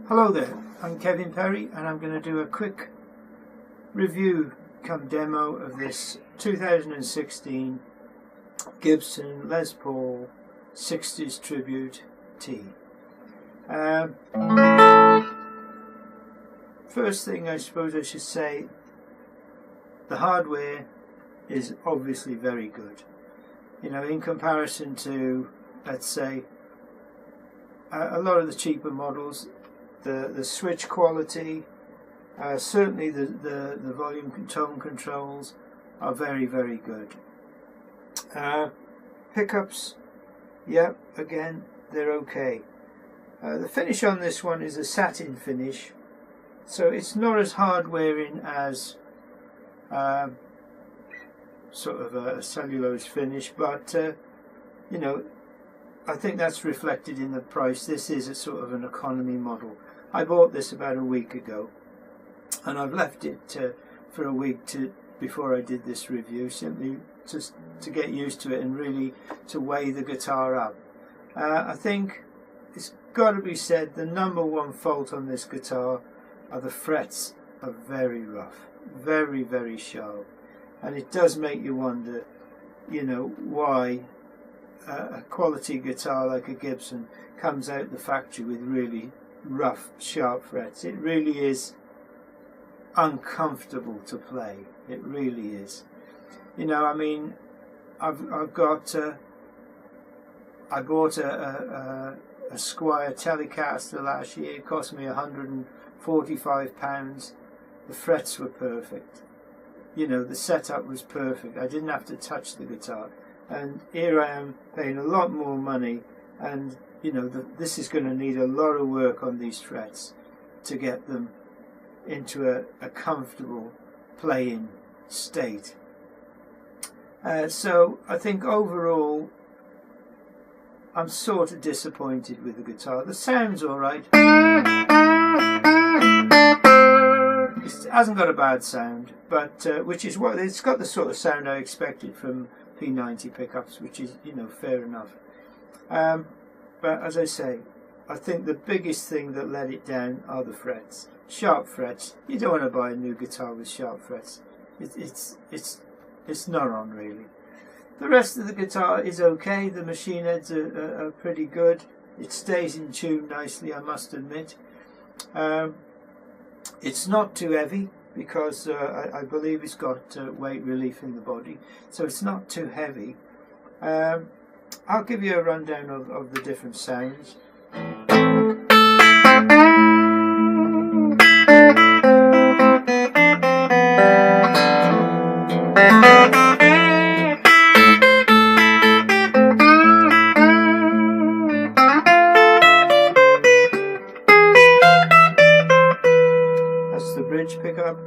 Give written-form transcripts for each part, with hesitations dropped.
Hello there, I'm Kevin Perry and I'm going to do a quick review come demo of this 2016 Gibson Les Paul 60s Tribute T. First thing I suppose I should say, the hardware is obviously very good. You know, in comparison to, let's say, a lot of the cheaper models, the switch quality, certainly the volume and tone controls are very, very good. Pickups, yeah, again, they're okay. The finish on this one is a satin finish, so it's not as hard wearing as sort of a cellulose finish, but you know, I think that's reflected in the price. This is a sort of an economy model. I bought this about a week ago and I've left it for a week before I did this review, simply just to get used to it and really to weigh the guitar up. I think it's got to be said, the number one fault on this guitar are the frets are very rough, very, very sharp, and it does make you wonder, you know, why a quality guitar like a Gibson comes out the factory with really rough, sharp frets. It really is uncomfortable to play. It really is. You know, I mean, I bought a Squier Telecaster last year. It cost me £145. The frets were perfect. You know, the setup was perfect. I didn't have to touch the guitar. And here I am paying a lot more money, and you know, this is going to need a lot of work on these frets to get them into a comfortable playing state. So I think overall I'm sort of disappointed with the guitar. The sound's alright. It hasn't got a bad sound, but which is what it's got, the sort of sound I expected from P90 pickups, which is, you know, fair enough. But as I say, I think the biggest thing that let it down are the frets. Sharp frets. You don't want to buy a new guitar with sharp frets. It's not on really. The rest of the guitar is okay. The machine heads are pretty good. It stays in tune nicely, I must admit. It's not too heavy, because I believe it's got weight relief in the body, so it's not too heavy. I'll give you a rundown of the different sounds. That's the bridge pickup.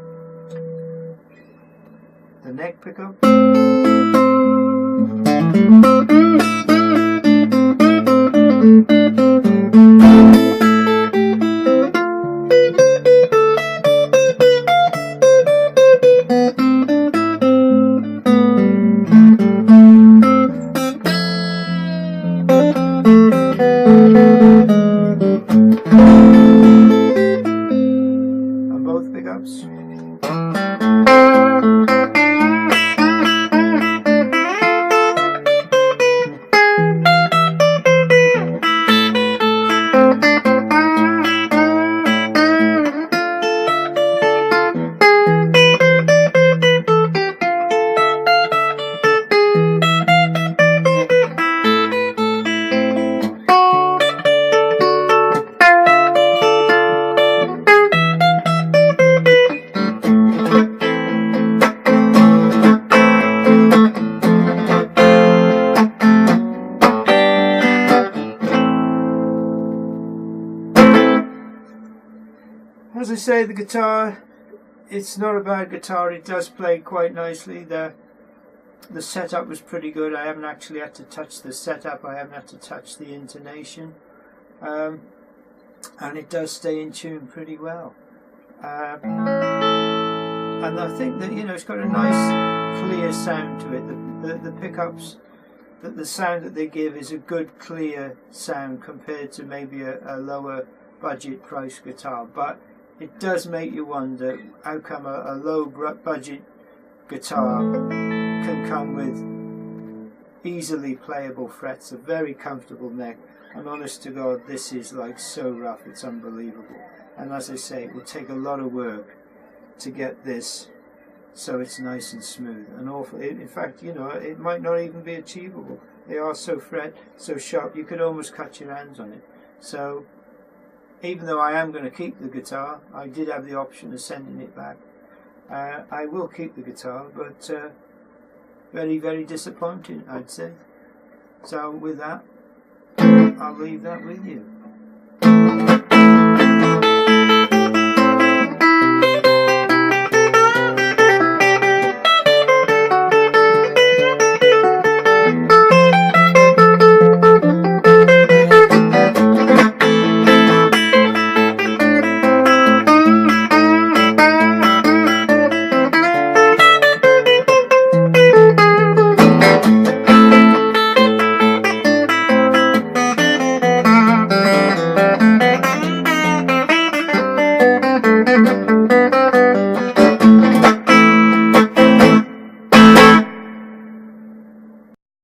The neck pickup. On both pickups. As I say, the guitar, it's not a bad guitar. It does play quite nicely. The setup was pretty good. I haven't actually had to touch the setup. I haven't had to touch the intonation. And it does stay in tune pretty well. And I think that, you know, it's got a nice clear sound to it. The pickups, the sound that they give is a good clear sound compared to maybe a lower budget price guitar, but it does make you wonder how come a low budget guitar can come with easily playable frets, a very comfortable neck, and honest to God, this is like so rough, it's unbelievable. And as I say, it will take a lot of work to get this so it's nice and smooth and awful. In fact, you know, it might not even be achievable. They are so so sharp, you could almost cut your hands on it. So even though I am going to keep the guitar, I did have the option of sending it back. I will keep the guitar, but very, very disappointing, I'd say. So with that, I'll leave that with you.